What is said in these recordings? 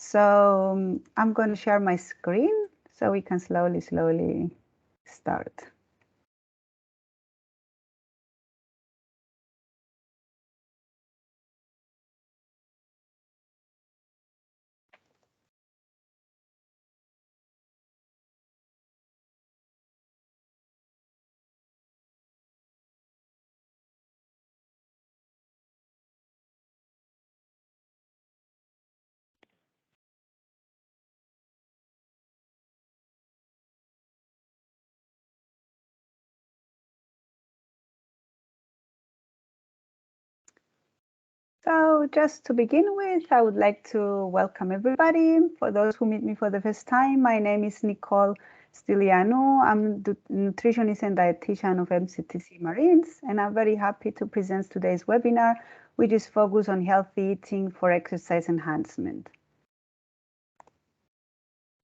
So I'm going to share my screen so we can slowly start. So just to begin with, I would like to welcome everybody. For those who meet me for the first time, my name is Nicole Stilianu. I'm the nutritionist and dietitian of MCTC Marines, and I'm very happy to present today's webinar, which is focused on healthy eating for exercise enhancement.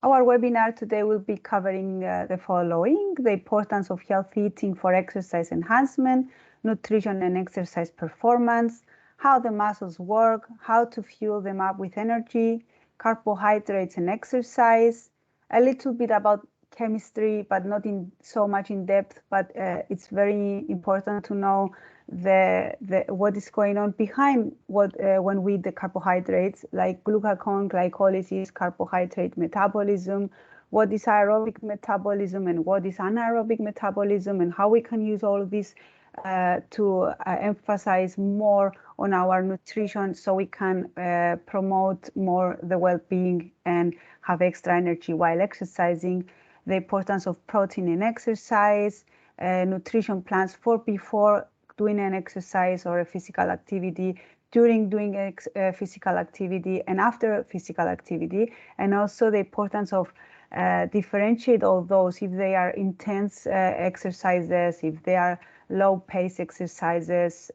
Our webinar today will be covering the following: the importance of healthy eating for exercise enhancement, nutrition and exercise performance, how the muscles work, how to fuel them up with energy, carbohydrates and exercise, a little bit about chemistry, but not in so much in depth, but it's very important to know what is going on behind when we eat the carbohydrates, like glucagon, glycolysis, carbohydrate metabolism, what is aerobic metabolism and what is anaerobic metabolism, and how we can use all of this to emphasize more on our nutrition so we can promote more the well-being and have extra energy while exercising, the importance of protein in exercise, nutrition plans for before doing an exercise or a physical activity, during doing a physical activity, and after physical activity, and also the importance of differentiate all those if they are intense exercises, if they are low pace exercises,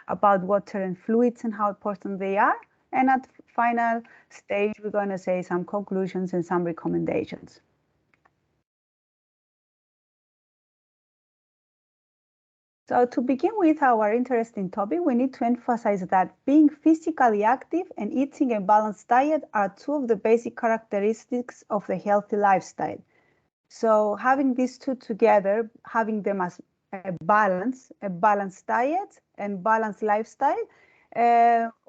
about water and fluids and how important they are. And at final stage, we're going to say some conclusions and some recommendations. So to begin with our interesting topic, we need to emphasize that being physically active and eating a balanced diet are two of the basic characteristics of the healthy lifestyle. So having these two together, having them as a balanced diet and balanced lifestyle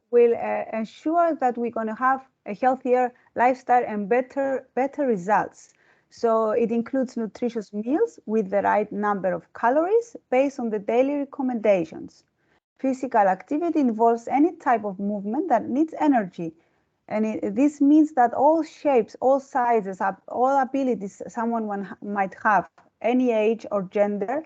will ensure that we're going to have a healthier lifestyle and better results. So it includes nutritious meals with the right number of calories based on the daily recommendations. Physical activity involves any type of movement that needs energy. And this means that all shapes, all sizes, all abilities someone might have, any age or gender,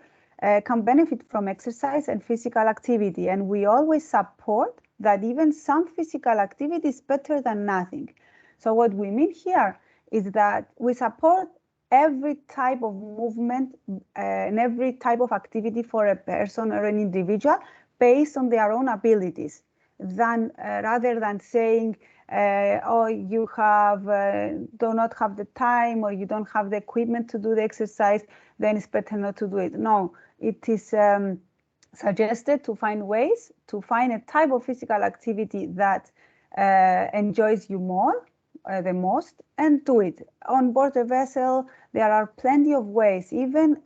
can benefit from exercise and physical activity. And we always support that even some physical activity is better than nothing. So what we mean here is that we support every type of movement and every type of activity for a person or an individual based on their own abilities, rather than saying, oh, you do not have the time or you don't have the equipment to do the exercise, then it's better not to do it. No, it is suggested to find ways to find a type of physical activity that enjoys you more, the most, and do it. On board a vessel, there are plenty of ways. Even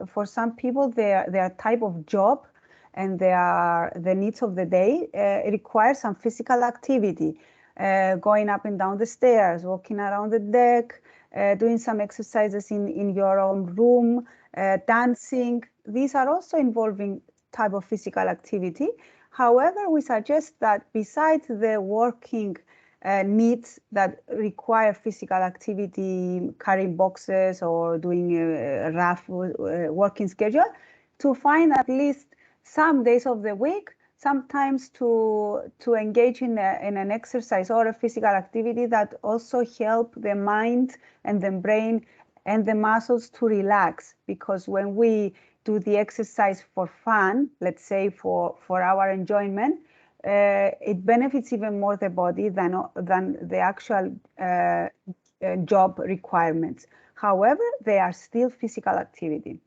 for some people, their type of job and the needs of the day require some physical activity. Going up and down the stairs, walking around the deck, doing some exercises in your own room, dancing. These are also involving type of physical activity. However, we suggest that besides the working needs that require physical activity, carrying boxes or doing a rough working schedule, to find at least some days of the week, sometimes to engage in an exercise or a physical activity that also help the mind and the brain and the muscles to relax. Because when we do the exercise for fun, let's say for our enjoyment, it benefits even more the body than the actual job requirements. However, they are still physical activity.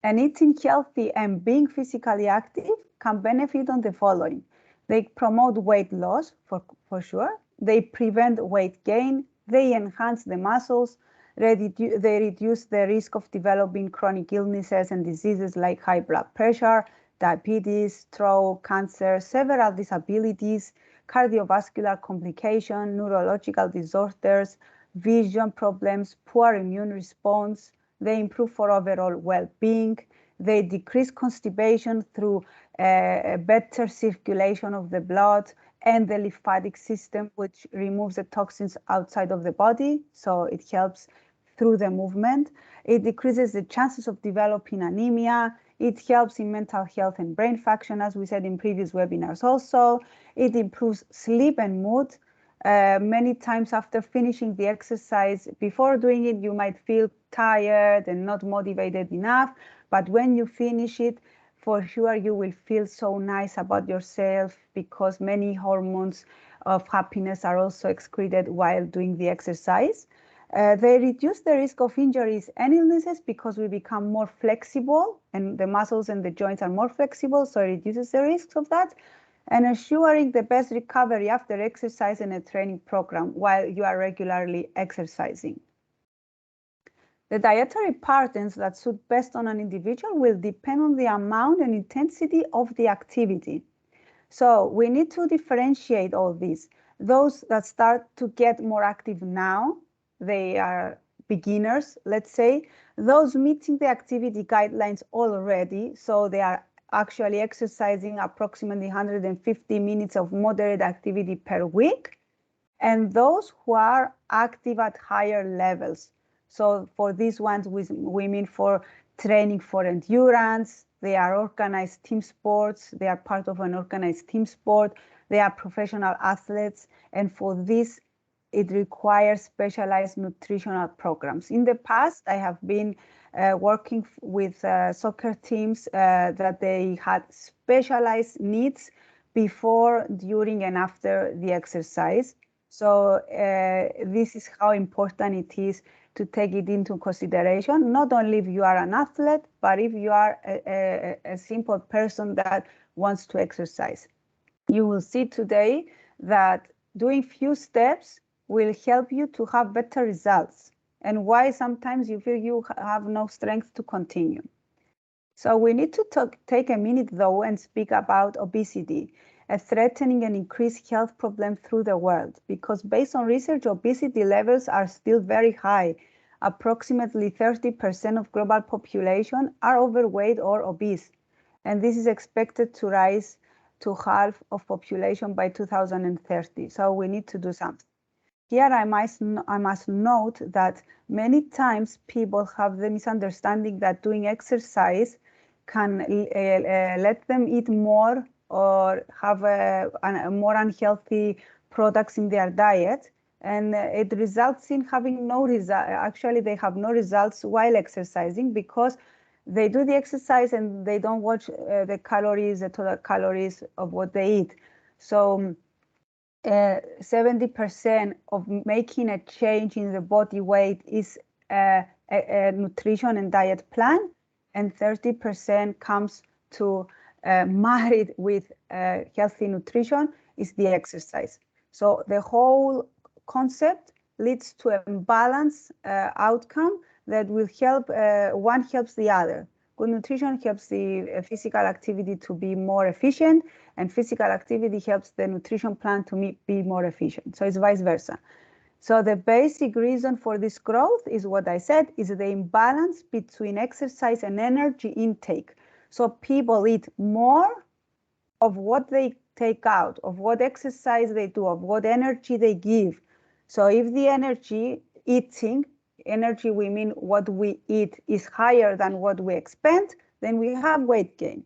And eating healthy and being physically active can benefit on the following. They promote weight loss for sure. They prevent weight gain, they enhance the muscles, they reduce the risk of developing chronic illnesses and diseases like high blood pressure, diabetes, stroke, cancer, several disabilities, cardiovascular complications, neurological disorders, vision problems, poor immune response. They improve for overall well-being. They decrease constipation through better circulation of the blood and the lymphatic system, which removes the toxins outside of the body. So it helps through the movement. It decreases the chances of developing anemia. It helps in mental health and brain function, as we said in previous webinars also. It improves sleep and mood. Many times after finishing the exercise, before doing it, you might feel tired and not motivated enough. But when you finish it, for sure, you will feel so nice about yourself because many hormones of happiness are also excreted while doing the exercise. They reduce the risk of injuries and illnesses because we become more flexible and the muscles and the joints are more flexible, so it reduces the risks of that. And assuring the best recovery after exercise and a training program while you are regularly exercising. The dietary patterns that suit best on an individual will depend on the amount and intensity of the activity. So we need to differentiate all these. Those that start to get more active now, they are beginners, let's say. Those meeting the activity guidelines already, so they are actually exercising approximately 150 minutes of moderate activity per week. And those who are active at higher levels. So for these ones, we mean for training for endurance, they are organized team sports, they are part of an organized team sport, they are professional athletes, and for this, it requires specialized nutritional programs. In the past, I have been working with soccer teams that they had specialized needs before, during, and after the exercise. So this is how important it is to take it into consideration, not only if you are an athlete, but if you are a simple person that wants to exercise. You will see today that doing few steps will help you to have better results and why sometimes you feel you have no strength to continue. So we need to take a minute though and speak about obesity, a threatening and increased health problem through the world, because based on research, obesity levels are still very high. Approximately 30% of global population are overweight or obese, and this is expected to rise to half of population by 2030. So we need to do something. Here I must note that many times people have the misunderstanding that doing exercise can let them eat more or have a more unhealthy products in their diet, and it results in having no result. Actually, they have no results while exercising because they do the exercise and they don't watch the calories, the total calories of what they eat. So 70% of making a change in the body weight is a nutrition and diet plan, and 30% comes to married with healthy nutrition is the exercise. So the whole concept leads to a balanced outcome that will help, one helps the other. Good nutrition helps the physical activity to be more efficient, and physical activity helps the nutrition plan to be more efficient. So it's vice versa. So the basic reason for this growth is what I said, is the imbalance between exercise and energy intake. So people eat more of what they take out, of what exercise they do, of what energy they give. So if the energy we mean what we eat, is higher than what we expend, then we have weight gain.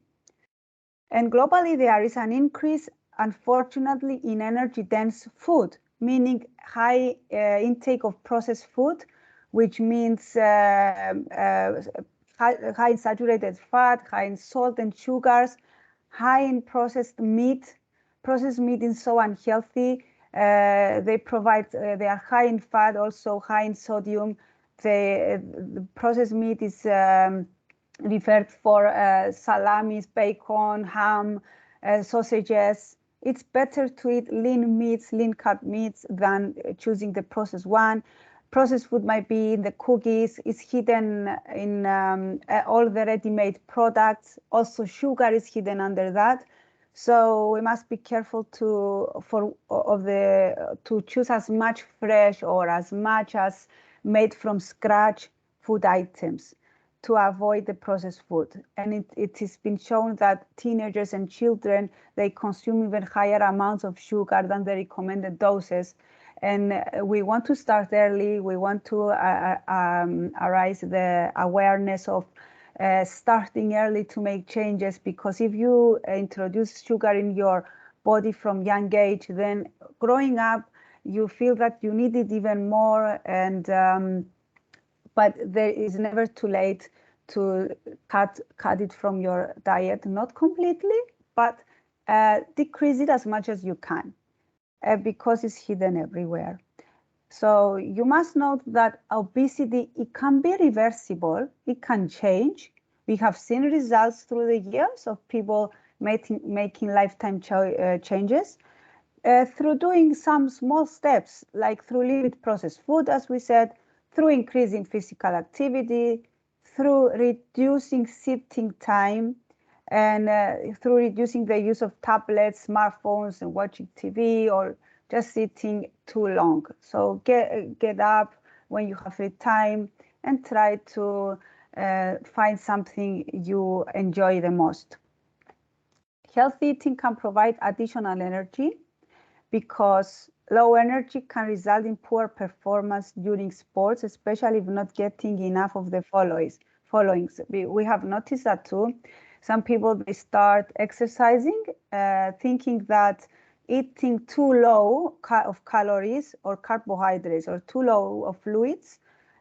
And globally, there is an increase, unfortunately, in energy-dense food, meaning high intake of processed food, which means high in saturated fat, high in salt and sugars, high in processed meat. Processed meat is so unhealthy. They are high in fat, also high in sodium. The processed meat is referred for salamis, bacon, ham, sausages, It's better to eat lean meats, lean cut meats than choosing the processed one. Processed food might be in the cookies, it's hidden in all the ready-made products. Also, sugar is hidden under that. So we must be careful to choose as much fresh or as much as made from scratch food items to avoid the processed food. And it has been shown that teenagers and children, they consume even higher amounts of sugar than the recommended doses. And we want to start early. We want to arise the awareness of starting early to make changes, because if you introduce sugar in your body from young age, then growing up, you feel that you need it even more. And but there is never too late to cut it from your diet, not completely, but decrease it as much as you can, because it's hidden everywhere. So you must note that obesity, it can be reversible, it can change. We have seen results through the years of people making lifetime changes through doing some small steps, like through limit processed food, as we said, through increasing physical activity, through reducing sitting time, and through reducing the use of tablets, smartphones, and watching TV, or just sitting too long. So get up when you have free time and try to find something you enjoy the most. Healthy eating can provide additional energy, because low energy can result in poor performance during sports, especially if not getting enough of the followings. We have noticed that too. Some people, they start exercising thinking that eating too low of calories or carbohydrates or too low of fluids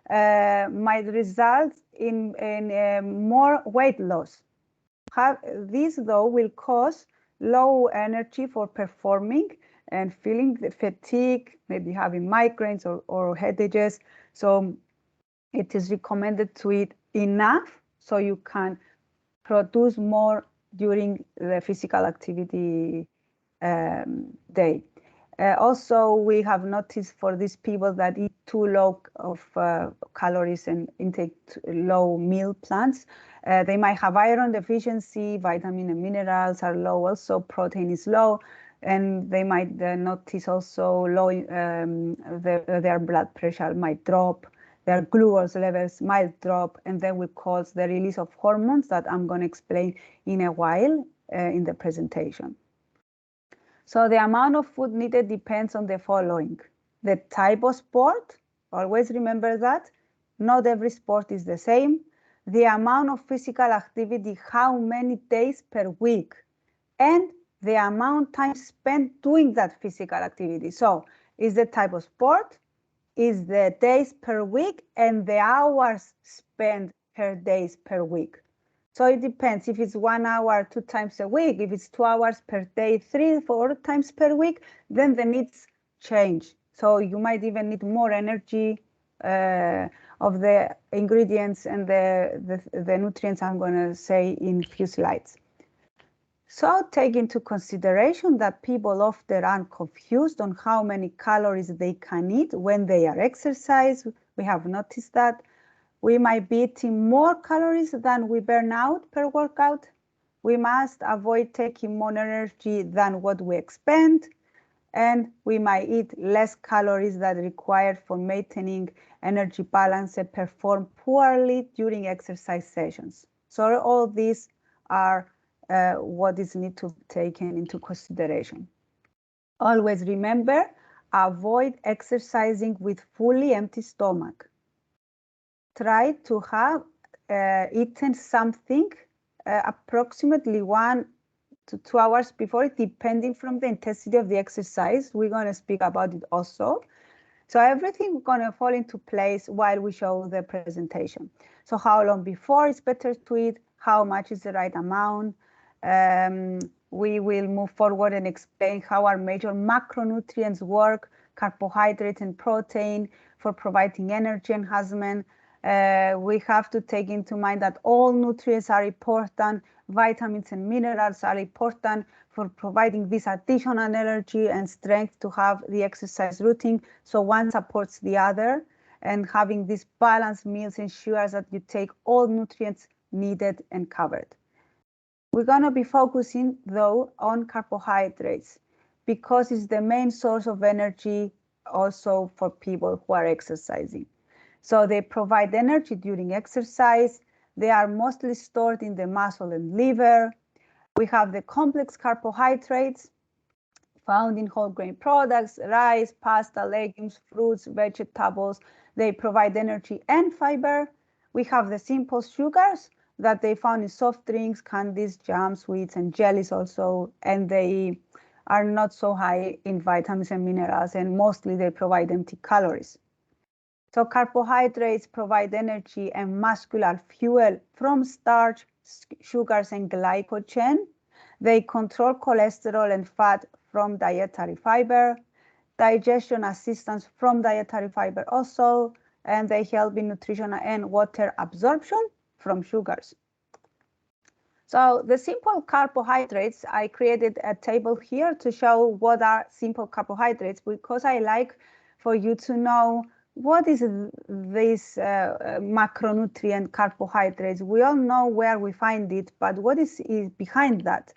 might result in more weight loss. This, though, will cause low energy for performing and feeling the fatigue, maybe having migraines or headaches. So it is recommended to eat enough so you can produce more during the physical activity day. Also, we have noticed for these people that eat too low of calories and intake low meal plans, they might have iron deficiency, vitamin and minerals are low, also protein is low, and they might notice also low, their blood pressure might drop, their glucose levels might drop, and that will cause the release of hormones that I'm going to explain in a while in the presentation. So the amount of food needed depends on the following: the type of sport, always remember that, not every sport is the same, the amount of physical activity, how many days per week, and the amount of time spent doing that physical activity. So is the type of sport, is the days per week, and the hours spent per days per week. So it depends. If it's 1 hour 2 times a week, if it's 2 hours per day 3-4 times per week, then the needs change. So you might even need more energy of the ingredients and the nutrients I'm going to say in a few slides. So take into consideration that people often are confused on how many calories they can eat when they are exercising. We have noticed that we might be eating more calories than we burn out per workout. We must avoid taking more energy than what we expend. And we might eat less calories than required for maintaining energy balance and perform poorly during exercise sessions. So all these are what is need to be taken into consideration. Always remember, avoid exercising with fully empty stomach. Try to have eaten something approximately 1 to 2 hours before, depending from the intensity of the exercise. We're going to speak about it also. So everything is going to fall into place while we show the presentation. So how long before is better to eat? How much is the right amount? We will move forward and explain how our major macronutrients work, carbohydrate and protein, for providing energy enhancement. We have to take into mind that all nutrients are important, vitamins and minerals are important for providing this additional energy and strength to have the exercise routine. So one supports the other, and having these balanced meals ensures that you take all nutrients needed and covered. We're going to be focusing, though, on carbohydrates because it's the main source of energy also for people who are exercising. So they provide energy during exercise. They are mostly stored in the muscle and liver. We have the complex carbohydrates found in whole grain products, rice, pasta, legumes, fruits, vegetables. They provide energy and fiber. We have the simple sugars that they found in soft drinks, candies, jams, sweets, and jellies also, and they are not so high in vitamins and minerals, and mostly they provide empty calories. So carbohydrates provide energy and muscular fuel from starch, sugars, and glycogen. They control cholesterol and fat from dietary fiber, digestion assistance from dietary fiber also, and they help in nutrition and water absorption from sugars. So the simple carbohydrates, I created a table here to show what are simple carbohydrates, because I like for you to know what is this macronutrient carbohydrates. We all know where we find it, but what is behind that?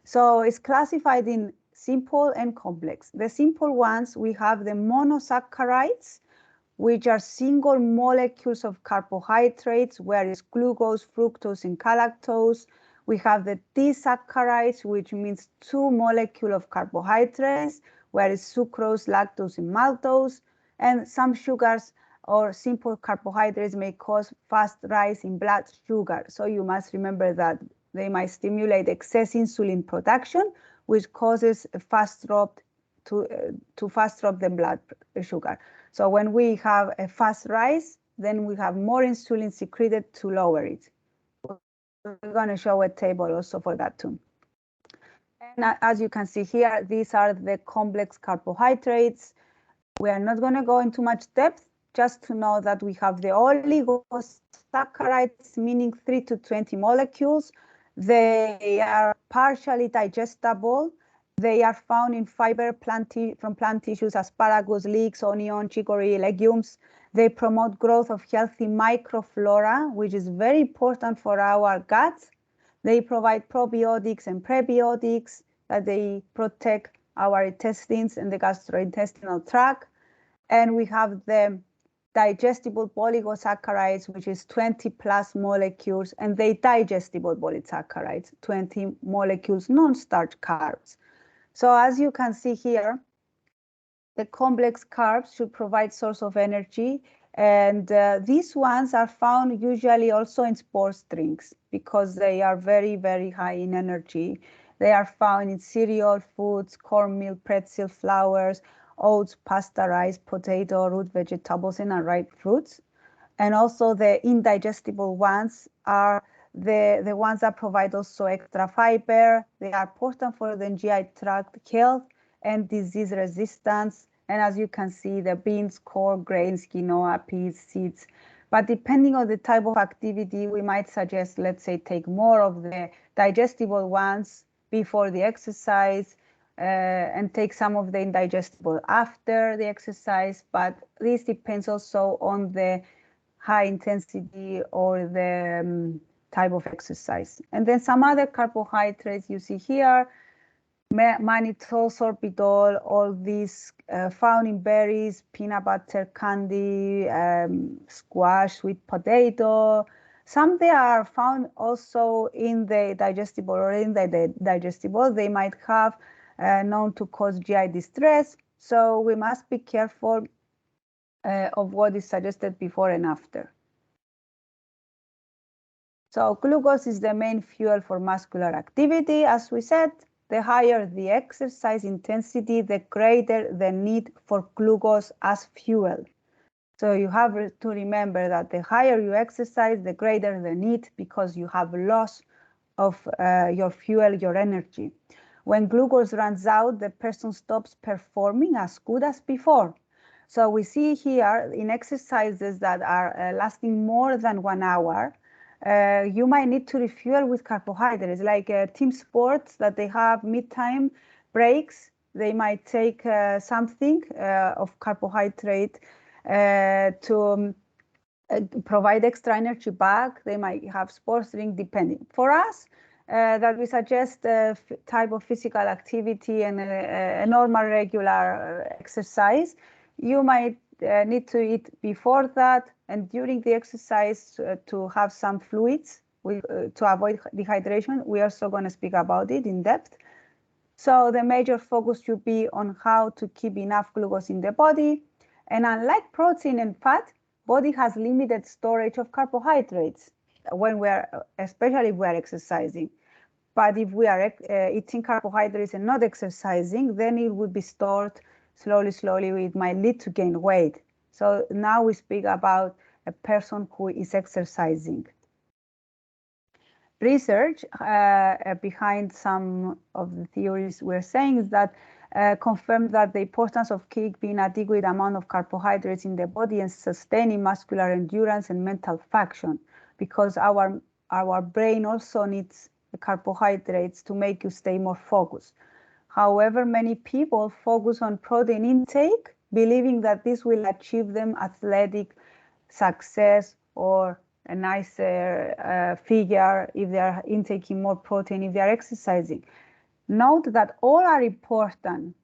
So it's classified in simple and complex. The simple ones, we have the monosaccharides, which are single molecules of carbohydrates, where is glucose, fructose, and galactose. We have the disaccharides, which means two molecules of carbohydrates, where is sucrose, lactose, and maltose. And some sugars or simple carbohydrates may cause fast rise in blood sugar. So you must remember that they might stimulate excess insulin production, which causes a fast drop to fast drop the blood sugar. So when we have a fast rise, then we have more insulin secreted to lower it. We're going to show a table also for that too. And as you can see here, these are the complex carbohydrates. We are not going to go into much depth, just to know that we have the oligosaccharides, meaning 3 to 20 molecules. They are partially digestible. They are found in fiber from plant tissues, asparagus, leeks, onion, chicory, legumes. They promote growth of healthy microflora, which is very important for our gut. They provide probiotics and prebiotics, that they protect our intestines and the gastrointestinal tract. And we have the digestible polysaccharides, which is 20 plus molecules, and the digestible polysaccharides, 20 molecules non-starch carbs. So as you can see here, the complex carbs should provide source of energy, and these ones are found usually also in sports drinks because they are very, very high in energy. They are found in cereal, foods, cornmeal, pretzel, flours, oats, pasta, rice, potato, root vegetables, and unripe fruits. And also the indigestible ones are the ones that provide also extra fiber. They are important for the GI tract health and disease resistance. And as you can see, the beans, corn, grains, quinoa, peas, seeds. But depending on the type of activity, we might suggest, let's say, take more of the digestible ones before the exercise, and take some of the indigestible after the exercise. But this depends also on the high intensity or the type of exercise. And then some other carbohydrates you see here, mannitol, sorbitol, all these found in berries, peanut butter, candy, squash, sweet potato. Some they are found also in the digestible or in the digestible. They might have known to cause GI distress. So we must be careful of what is suggested before and after. So glucose is the main fuel for muscular activity. As we said, the higher the exercise intensity, the greater the need for glucose as fuel. So you have to remember that the higher you exercise, the greater the need, because you have loss of your fuel, your energy. When glucose runs out, the person stops performing as good as before. So we see here in exercises that are lasting more than 1 hour, you might need to refuel with carbohydrates, like team sports that they have mid-time breaks. They might take something of carbohydrate to provide extra energy back. They might have sports drink depending. For us, that we suggest a type of physical activity and a normal regular exercise. You might need to eat before that and during the exercise to have some fluids to avoid dehydration. We are also going to speak about it in depth. So the major focus should be on how to keep enough glucose in the body. And unlike protein and fat, body has limited storage of carbohydrates when especially if we are exercising. But if we are eating carbohydrates and not exercising, then it will be stored slowly. It might lead to gain weight. So now we speak about a person who is exercising. Research behind some of the theories we're saying is that confirmed that the importance of keeping adequate amount of carbohydrates in the body and sustaining muscular endurance and mental function, because our brain also needs the carbohydrates to make you stay more focused. However, many people focus on protein intake, believing that this will achieve them athletic success or a nicer figure if they are intaking more protein, if they are exercising. Note that all are important.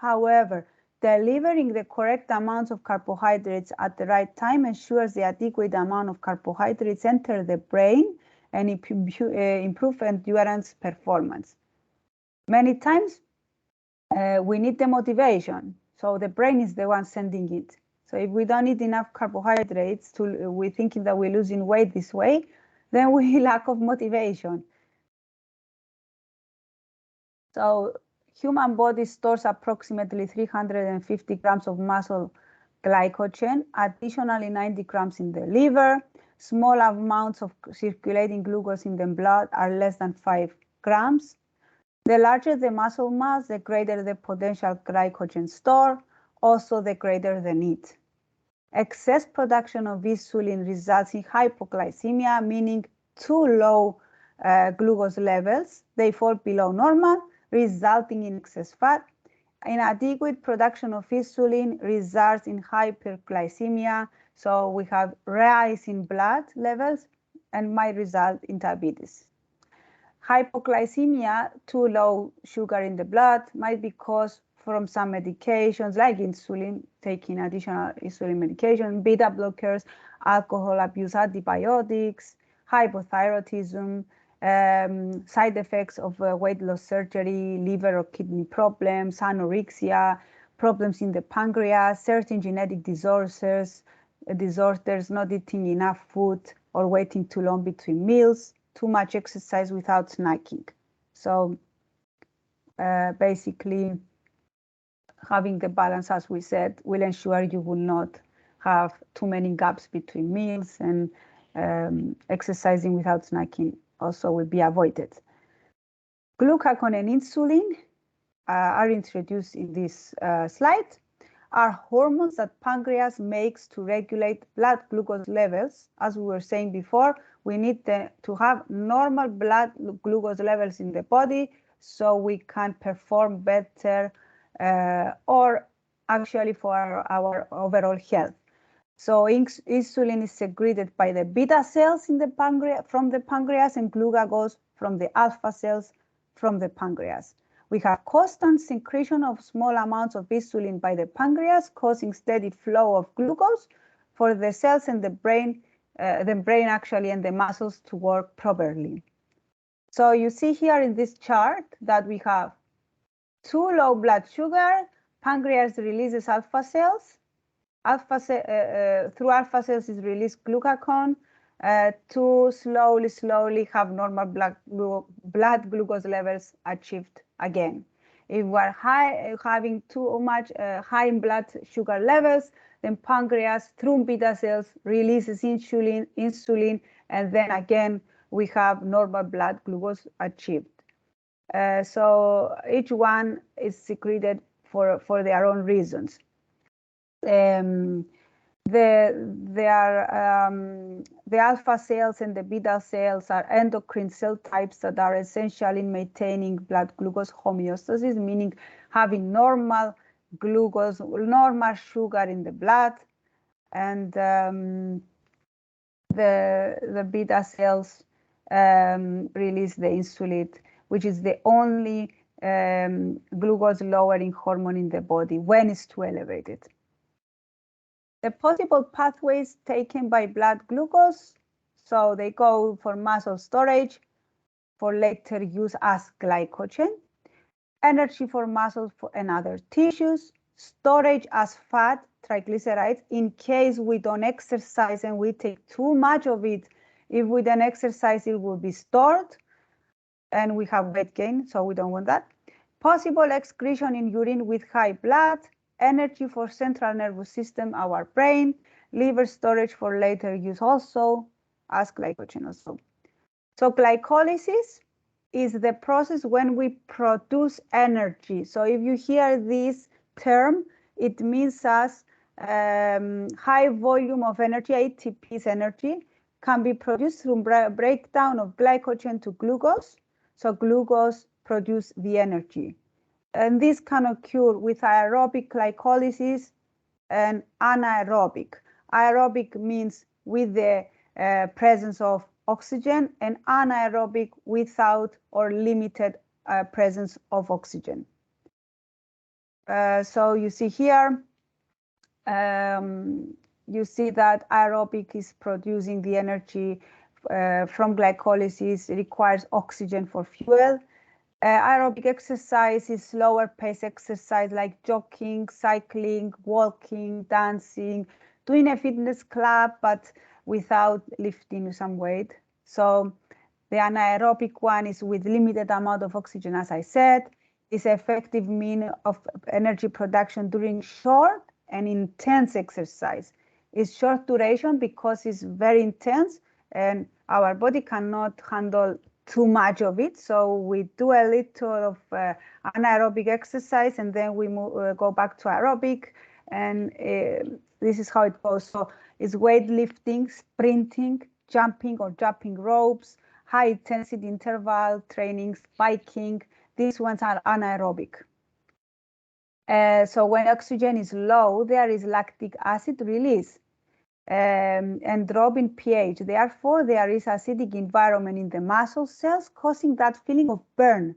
However, delivering the correct amounts of carbohydrates at the right time ensures the adequate amount of carbohydrates enter the brain and improve endurance performance. Many times we need the motivation, so the brain is the one sending it. So if we don't eat enough carbohydrates, we're thinking that we're losing weight this way, then we lack of motivation. So human body stores approximately 350 grams of muscle glycogen, additionally 90 grams in the liver. Small amounts of circulating glucose in the blood are less than 5 grams. The larger the muscle mass, the greater the potential glycogen store, also the greater the need. Excess production of insulin results in hypoglycemia, meaning too low glucose levels. They fall below normal, resulting in excess fat. Inadequate production of insulin results in hyperglycemia, so we have rise in blood levels and might result in diabetes. Hypoglycemia, too low sugar in the blood, might be caused from some medications like insulin, taking additional insulin medication, beta blockers, alcohol abuse, antibiotics, hypothyroidism, side effects of weight loss surgery, liver or kidney problems, anorexia, problems in the pancreas, certain genetic disorders, not eating enough food or waiting too long between meals, too much exercise without snacking. So basically, having the balance, as we said, will ensure you will not have too many gaps between meals, and exercising without snacking also will be avoided. Glucagon and insulin are introduced in this slide, are hormones that pancreas makes to regulate blood glucose levels. As we were saying before, we need to have normal blood glucose levels in the body so we can perform better or actually for our overall health. So insulin is secreted by the beta cells in the from the pancreas, and glucagon from the alpha cells from the pancreas. We have constant secretion of small amounts of insulin by the pancreas, causing steady flow of glucose for the cells and the brain actually and the muscles to work properly. So you see here in this chart that we have too low blood sugar, pancreas releases alpha cells. Through alpha cells is released glucagon to slowly have normal blood glucose levels achieved again. If we're having too much high in blood sugar levels, then pancreas through beta cells releases insulin, and then again we have normal blood glucose achieved. So each one is secreted for their own reasons. The alpha cells and the beta cells are endocrine cell types that are essential in maintaining blood glucose homeostasis, meaning having normal glucose, normal sugar in the blood, and the beta cells release the insulin, which is the only glucose lowering hormone in the body when it's too elevated. The possible pathways taken by blood glucose, so they go for muscle storage, for later use as glycogen, energy for muscles and other tissues, storage as fat, triglycerides, in case we don't exercise and we take too much of it. If we don't exercise, it will be stored and we have weight gain, so we don't want that. Possible excretion in urine with high blood, energy for central nervous system, our brain, liver storage for later use also, as glycogen also. So glycolysis is the process when we produce energy. So if you hear this term, it means as high volume of energy, ATP's energy, can be produced through breakdown of glycogen to glucose. So glucose produces the energy. And this can occur with aerobic glycolysis and anaerobic. Aerobic means with the presence of oxygen, and anaerobic without or limited presence of oxygen. So you see here, you see that aerobic is producing the energy from glycolysis. It requires oxygen for fuel. Aerobic exercise is slower pace exercise like jogging, cycling, walking, dancing, doing a fitness club, but without lifting some weight. So the anaerobic one is with limited amount of oxygen, as I said. It's effective means of energy production during short and intense exercise. It's short duration because it's very intense and our body cannot handle too much of it. So we do a little of anaerobic exercise and then we go back to aerobic, and this is how it goes. So it's weightlifting, sprinting, jumping or jumping ropes, high intensity interval trainings, biking. These ones are anaerobic. So when oxygen is low, there is lactic acid release and drop in pH. Therefore, there is acidic environment in the muscle cells, causing that feeling of burn.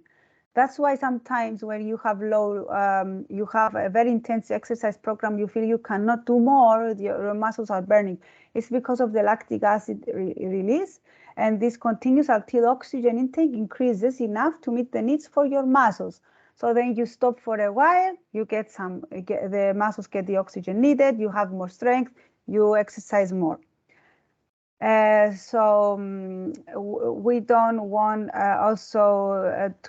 That's why sometimes when you have you have a very intense exercise program, you feel you cannot do more, your muscles are burning. It's because of the lactic acid release, and this continues until oxygen intake increases enough to meet the needs for your muscles. So then you stop for a while, you get the muscles get the oxygen needed, you have more strength, you exercise more. We don't want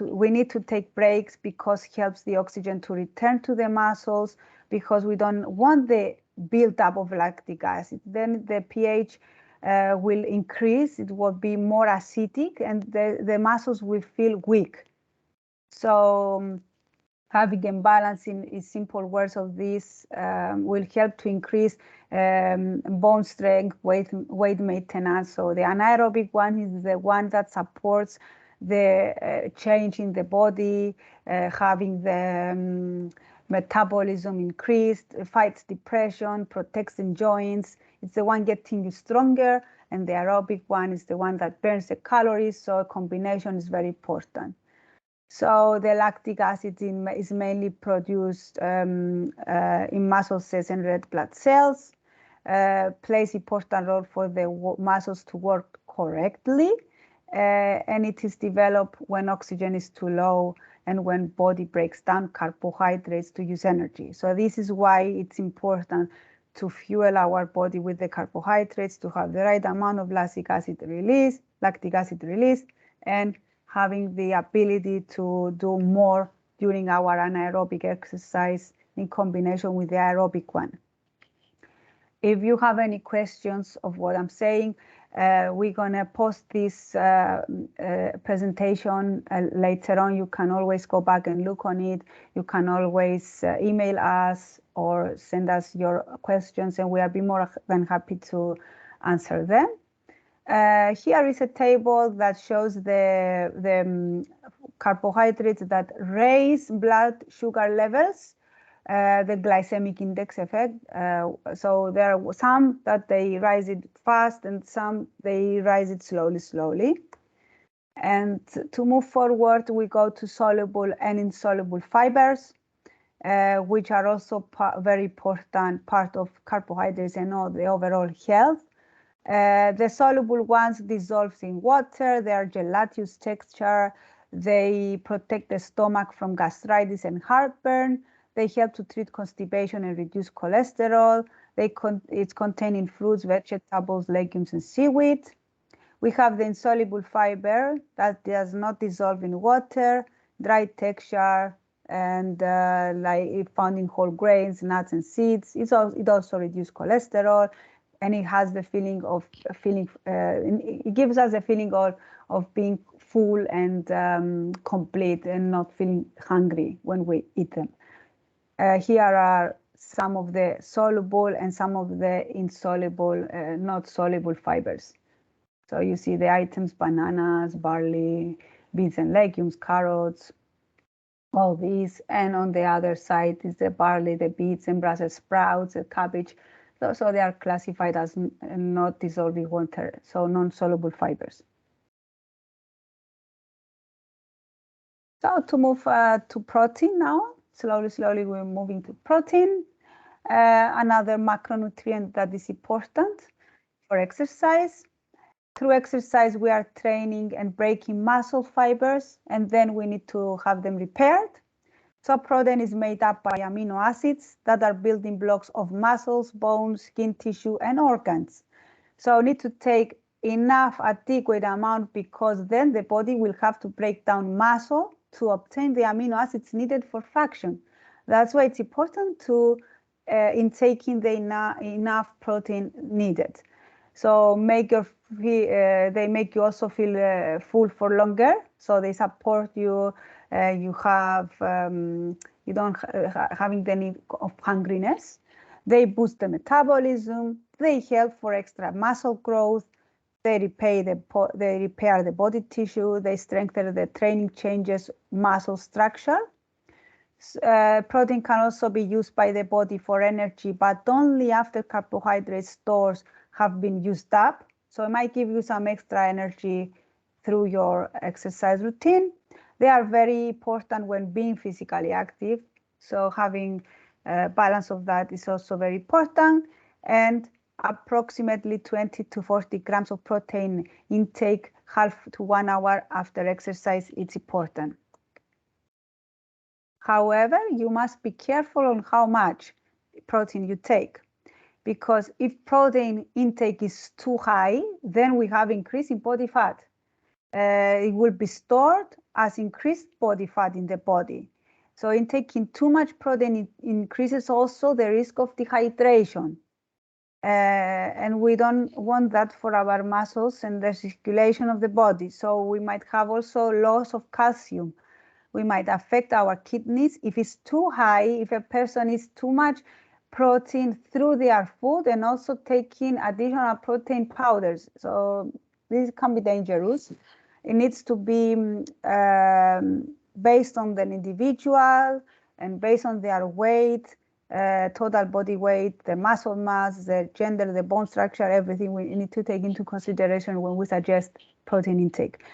we need to take breaks because it helps the oxygen to return to the muscles, because we don't want the buildup of lactic acid. Then the pH will increase, it will be more acidic, and the muscles will feel weak. So having a balance in simple words of this will help to increase bone strength, weight maintenance. So the anaerobic one is the one that supports the change in the body, having the metabolism increased, fights depression, protects the joints. It's the one getting you stronger, and the aerobic one is the one that burns the calories. So a combination is very important. So the lactic acid is mainly produced in muscle cells and red blood cells, plays important role for the muscles to work correctly, and it is developed when oxygen is too low and when body breaks down carbohydrates to use energy. So this is why it's important to fuel our body with the carbohydrates, to have the right amount of lactic acid release, and having the ability to do more during our anaerobic exercise in combination with the aerobic one. If you have any questions of what I'm saying, We're going to post this presentation later on. You can always go back and look on it. You can always email us or send us your questions, and we'll be more than happy to answer them. Here is a table that shows the carbohydrates that raise blood sugar levels, the glycemic index effect. So there are some that they rise it fast and some they rise it slowly. And to move forward, we go to soluble and insoluble fibers, which are also very important part of carbohydrates and all the overall health. The soluble ones dissolve in water. They are gelatinous texture. They protect the stomach from gastritis and heartburn. They help to treat constipation and reduce cholesterol. It's contained in fruits, vegetables, legumes, and seaweed. We have the insoluble fiber that does not dissolve in water, dry texture, and like found in whole grains, nuts, and seeds. It also reduces cholesterol, and it has the feeling of it gives us a feeling of being full and complete and not feeling hungry when we eat them. Here are some of the soluble and some of the insoluble, not soluble fibers. So you see the items: bananas, barley, beans and legumes, carrots, all these. And on the other side is the barley, the beets and Brussels sprouts, the cabbage. So they are classified as not dissolving water, so non-soluble fibers. So to move to protein now, slowly we're moving to protein. Another macronutrient that is important for exercise. Through exercise, we are training and breaking muscle fibers, and then we need to have them repaired. So protein is made up by amino acids that are building blocks of muscles, bones, skin tissue, and organs. So need to take enough adequate amount, because then the body will have to break down muscle to obtain the amino acids needed for function. That's why it's important to intaking the enough protein needed. So they make you also feel full for longer. So they support you. You don't having the need of hungriness. They boost the metabolism. They help for extra muscle growth. They repair the body tissue. They strengthen the training changes muscle structure. Protein can also be used by the body for energy, but only after carbohydrate stores have been used up. So it might give you some extra energy through your exercise routine. They are very important when being physically active. So having a balance of that is also very important. And approximately 20 to 40 grams of protein intake half to 1 hour after exercise, it's important. However, you must be careful on how much protein you take, because if protein intake is too high, then we have increasing body fat. It will be stored as increased body fat in the body. So in taking too much protein, it increases also the risk of dehydration. And we don't want that for our muscles and the circulation of the body. So we might have also loss of calcium. We might affect our kidneys if it's too high, if a person is too much protein through their food and also taking additional protein powders. So this can be dangerous. It needs to be based on the individual and based on their weight, total body weight, the muscle mass, the gender, the bone structure, everything we need to take into consideration when we suggest protein intake.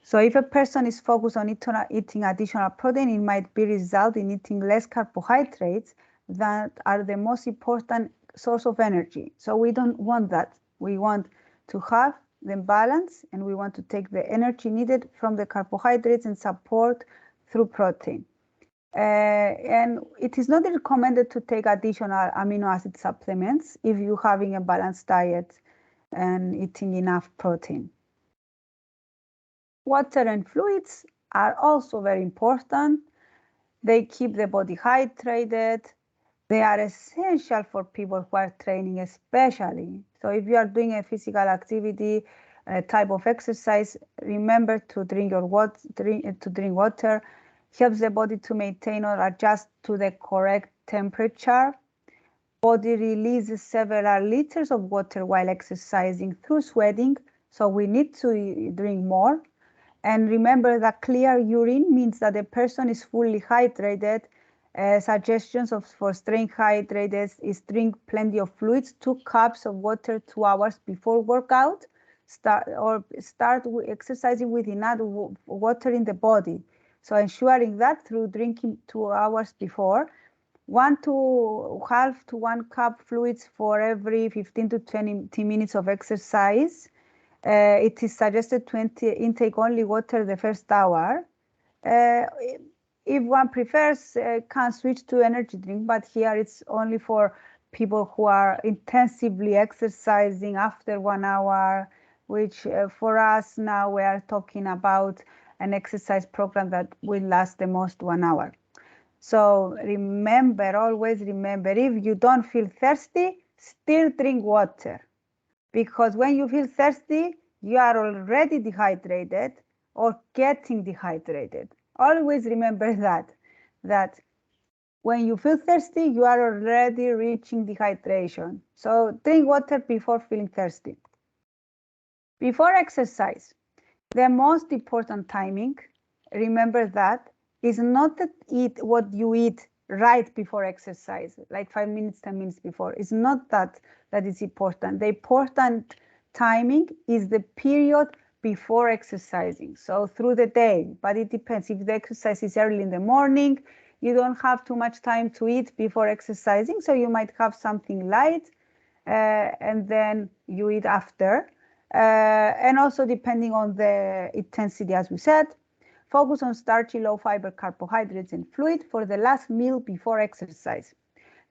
So if a person is focused on eating additional protein, it might be result in eating less carbohydrates that are the most important source of energy. So we don't want that. We want to have the balance, and we want to take the energy needed from the carbohydrates and support through protein. And it is not recommended to take additional amino acid supplements if you're having a balanced diet and eating enough protein. Water and fluids are also very important. They keep the body hydrated. They are essential for people who are training especially. So if you are doing a physical activity, a type of exercise, remember to drink water, helps the body to maintain or adjust to the correct temperature. Body releases several liters of water while exercising through sweating, so we need to drink more. And remember that clear urine means that the person is fully hydrated. Suggestions for staying hydrated is drink plenty of fluids, 2 cups of water 2 hours before workout. Start exercising with enough water in the body. So ensuring that through drinking 2 hours before. 1 to half to 1 cup fluids for every 15 to 20 minutes of exercise. It is suggested to intake only water the first hour. If one prefers, can switch to energy drink, but here it's only for people who are intensively exercising after 1 hour, which for us now we are talking about an exercise program that will last the most 1 hour. So remember, always remember, if you don't feel thirsty, still drink water. Because when you feel thirsty, you are already dehydrated or getting dehydrated. Always remember that when you feel thirsty, you are already reaching dehydration. So drink water before feeling thirsty. Before exercise, the most important timing, remember that, is not to eat what you eat right before exercise, like 5 minutes, 10 minutes before. It's not that is important. The important timing is the period before exercising, so through the day, but it depends. If the exercise is early in the morning, you don't have too much time to eat before exercising, so you might have something light and then you eat after. And also depending on the intensity, as we said, focus on starchy, low fiber carbohydrates and fluid for the last meal before exercise.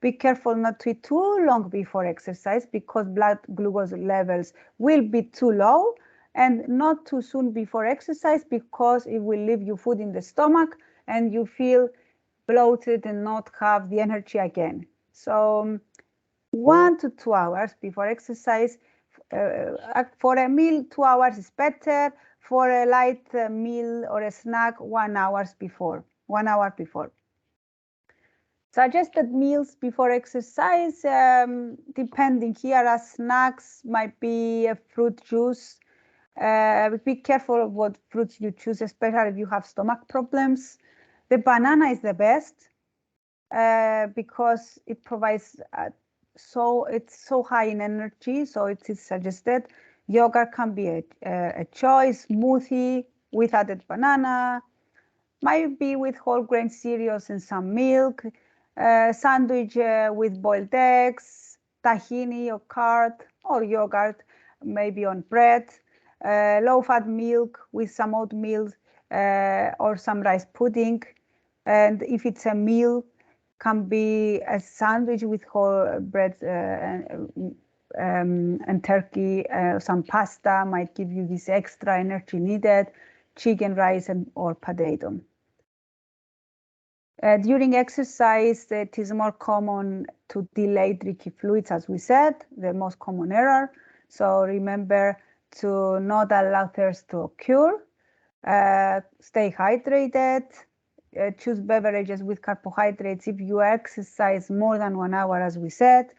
Be careful not to eat too long before exercise because blood glucose levels will be too low, and not too soon before exercise because it will leave you food in the stomach and you feel bloated and not have the energy again. So 1 to 2 hours before exercise. For a meal, 2 hours is better. For a light meal or a snack, 1 hour before. Suggested meals before exercise, depending here, as snacks might be a fruit juice. Be careful of what fruits you choose, especially if you have stomach problems. The banana is the best because it provides it's so high in energy, so it is suggested. Yogurt can be a choice. Smoothie with added banana, might be with whole grain cereals and some milk. Sandwich with boiled eggs, tahini or curd or yogurt, maybe on bread. Low-fat milk with some oatmeal or some rice pudding. And if it's a meal, can be a sandwich with whole bread and turkey. Some pasta might give you this extra energy needed. Chicken, rice, or potato. During exercise, it is more common to delay drinking fluids, as we said, the most common error. So remember to not allow thirst to occur. Stay hydrated. Choose beverages with carbohydrates if you exercise more than 1 hour, as we said.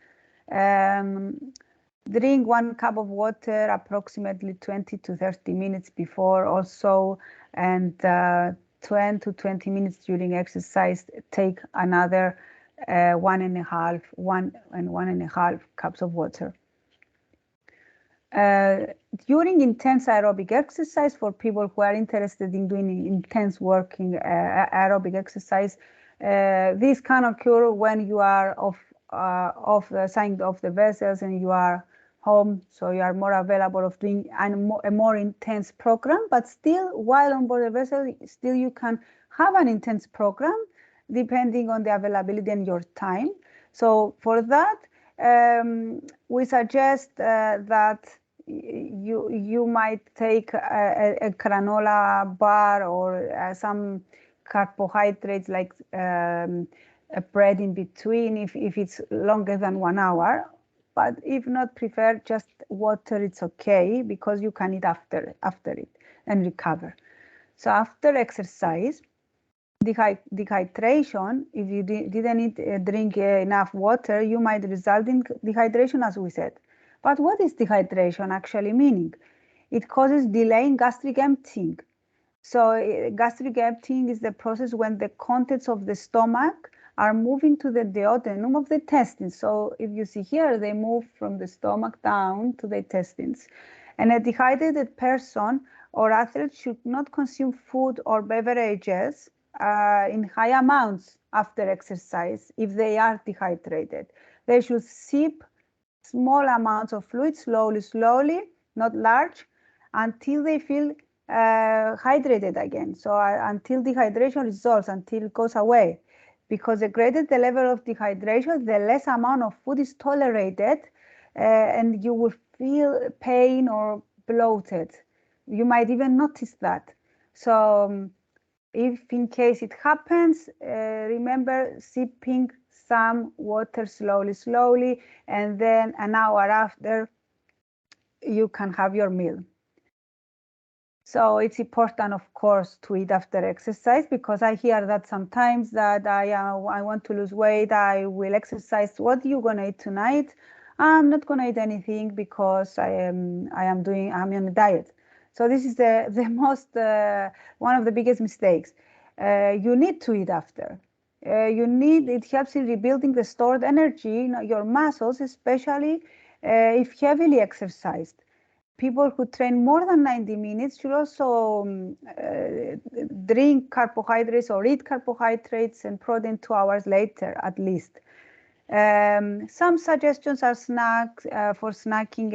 Drink 1 cup of water approximately 20 to 30 minutes before also, and 10 to 20 minutes during exercise. Take another 1.5 cups of water. During intense aerobic exercise, for people who are interested in doing intense working aerobic exercise, this can occur when you are off the side of the vessels and you are home, so you are more available of doing a more intense program. But still, while on board the vessel, still you can have an intense program depending on the availability and your time. So for that, we suggest that you might take a granola bar or some carbohydrates like a break in between if it's longer than 1 hour. But if not preferred, just water, it's okay, because you can eat after it and recover. So after exercise, dehydration, if you didn't drink enough water, you might result in dehydration, as we said. But what is dehydration actually meaning? It causes delay in gastric emptying. So gastric emptying is the process when the contents of the stomach are moving to the duodenum of the intestines. So if you see here, they move from the stomach down to the intestines. And a dehydrated person or athlete should not consume food or beverages in high amounts after exercise if they are dehydrated. They should sip small amounts of fluid slowly, not large, until they feel hydrated again. So until dehydration resolves, until it goes away. Because the greater the level of dehydration, the less amount of food is tolerated, and you will feel pain or bloated. You might even notice that. So if in case it happens, remember sipping some water slowly, and then an hour after, you can have your meal. So it's important, of course, to eat after exercise, because I hear that sometimes that I want to lose weight, I will exercise. What are you gonna eat tonight? I'm not gonna eat anything because I'm on a diet. So this is the most one of the biggest mistakes. You need to eat after. It helps in rebuilding the stored energy in your muscles, especially if heavily exercised. People who train more than 90 minutes should also drink carbohydrates or eat carbohydrates and protein 2 hours later, at least. Some suggestions are snacks for snacking.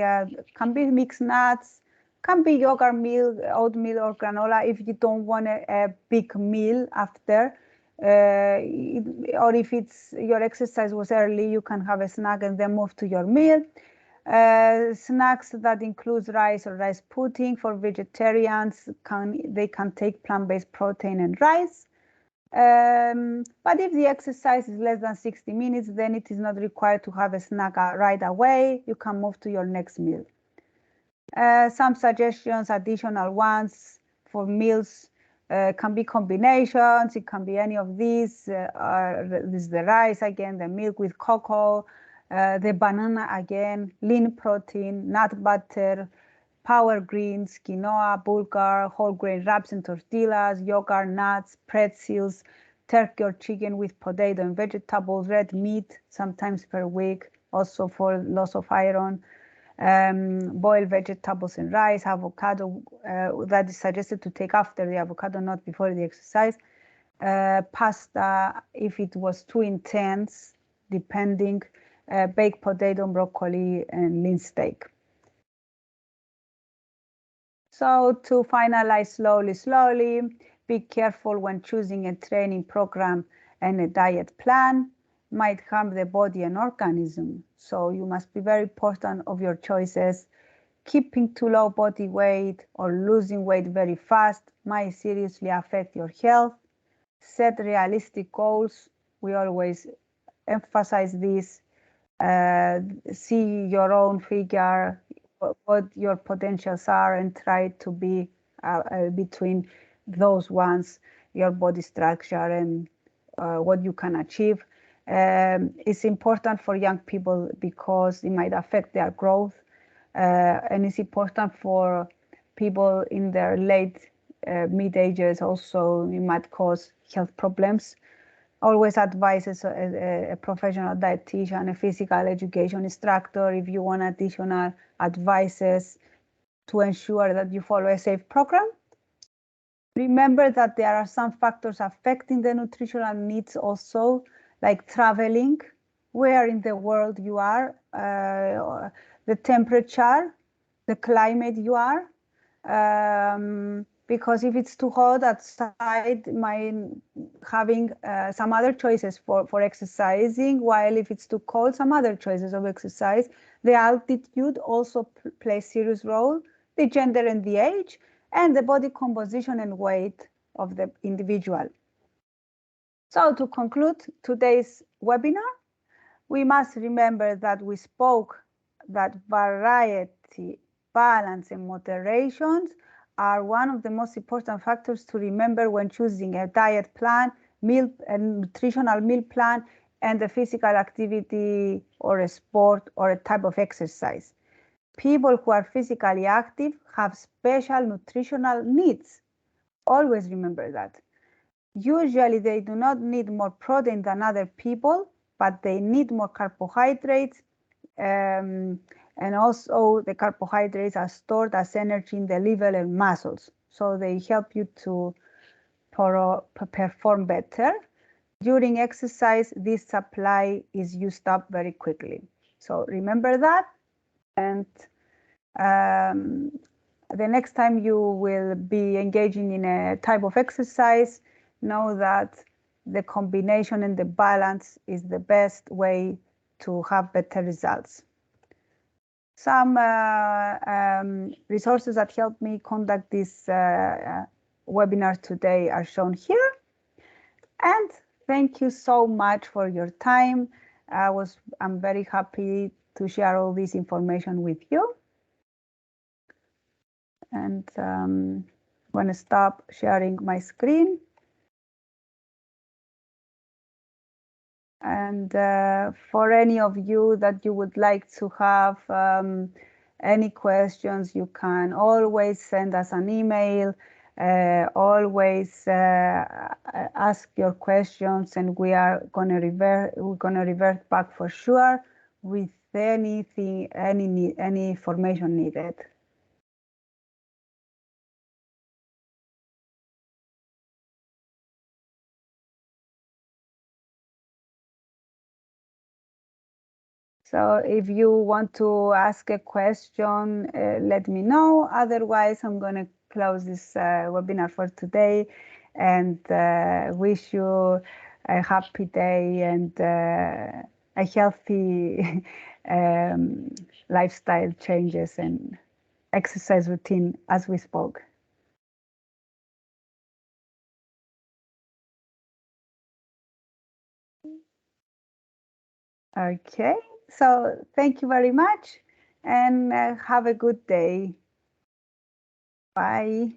Can be mixed nuts, can be yogurt meal, oatmeal, or granola if you don't want a big meal after. Or if your exercise was early, you can have a snack and then move to your meal. Snacks that include rice or rice pudding for vegetarians, they can take plant-based protein and rice. But if the exercise is less than 60 minutes, then it is not required to have a snack right away. You can move to your next meal. Some suggestions, additional ones for meals, can be combinations. It can be any of these. This is the rice again, the milk with cocoa, the banana again, lean protein, nut butter, power greens, quinoa, bulgur, whole grain wraps and tortillas, yogurt, nuts, pretzels, turkey or chicken with potato and vegetables, red meat, sometimes per week, also for loss of iron, boiled vegetables and rice, avocado, that is suggested to take after the avocado, not before the exercise, pasta, if it was too intense, depending, baked potato, broccoli, and lean steak. So to finalize slowly, be careful when choosing a training program and a diet plan. Might harm the body and organism. So you must be very important of your choices. Keeping too low body weight or losing weight very fast might seriously affect your health. Set realistic goals. We always emphasize this. See your own figure, what your potentials are, and try to be between those ones, your body structure and what you can achieve. It's important for young people because it might affect their growth, and it's important for people in their late mid ages also. It might cause health problems. Always advises a professional dietitian, a physical education instructor if you want additional advices to ensure that you follow a safe program. Remember that there are some factors affecting the nutritional needs also, like traveling, where in the world you are, the temperature, the climate you are. Because if it's too hot outside, having some other choices for exercising, while if it's too cold, some other choices of exercise. The altitude also plays a serious role, the gender and the age, and the body composition and weight of the individual. So to conclude today's webinar, we must remember that we spoke that variety, balance, and moderation are one of the most important factors to remember when choosing a diet plan, a nutritional meal plan, and a physical activity or a sport or a type of exercise. People who are physically active have special nutritional needs. Always remember that. Usually they do not need more protein than other people, but they need more carbohydrates. And also the carbohydrates are stored as energy in the liver and muscles. So they help you to perform better. During exercise, this supply is used up very quickly. So remember that. And the next time you will be engaging in a type of exercise, know that the combination and the balance is the best way to have better results. Some resources that helped me conduct this webinar today are shown here. And thank you so much for your time. I'm very happy to share all this information with you. And I'm going to stop sharing my screen. And for any of you that you would like to have any questions, you can always send us an email. Always ask your questions, and we're gonna revert back for sure with anything, any information needed. So if you want to ask a question, let me know. Otherwise, I'm going to close this webinar for today and wish you a happy day and a healthy lifestyle changes and exercise routine as we spoke. Okay, so thank you very much and have a good day. Bye.